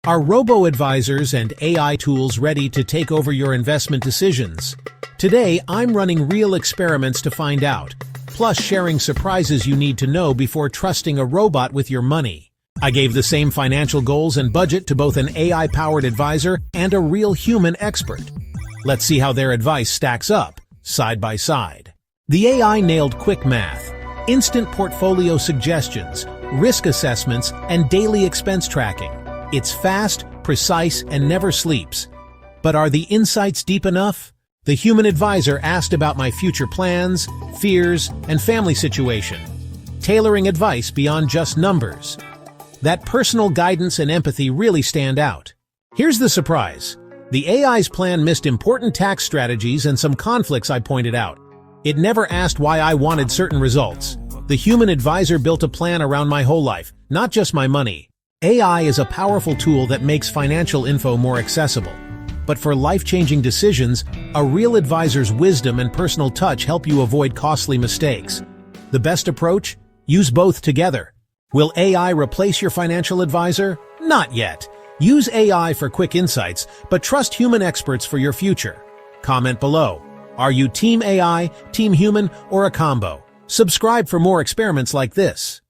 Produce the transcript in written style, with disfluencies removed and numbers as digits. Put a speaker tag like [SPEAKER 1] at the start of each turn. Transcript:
[SPEAKER 1] Are robo-advisors and AI tools ready to take over your investment decisions? Today, I'm running real experiments to find out, plus sharing surprises you need to know before trusting a robot with your money. I gave the same financial goals and budget to both an AI-powered advisor and a real human expert. Let's see how their advice stacks up, side by side. The AI nailed quick math, instant portfolio suggestions, risk assessments, and daily expense tracking. It's fast, precise, and never sleeps. But are the insights deep enough? The human advisor asked about my future plans, fears, and family situation, tailoring advice beyond just numbers. That personal guidance and empathy really stand out. Here's the surprise. The AI's plan missed important tax strategies and some conflicts I pointed out. It never asked why I wanted certain results. The human advisor built a plan around my whole life, not just my money. AI is a powerful tool that makes financial info more accessible. But for life-changing decisions, a real advisor's wisdom and personal touch help you avoid costly mistakes. The best approach? Use both together. Will AI replace your financial advisor? Not yet. Use AI for quick insights, but trust human experts for your future. Comment below. Are you Team AI, Team Human, or a combo? Subscribe for more experiments like this.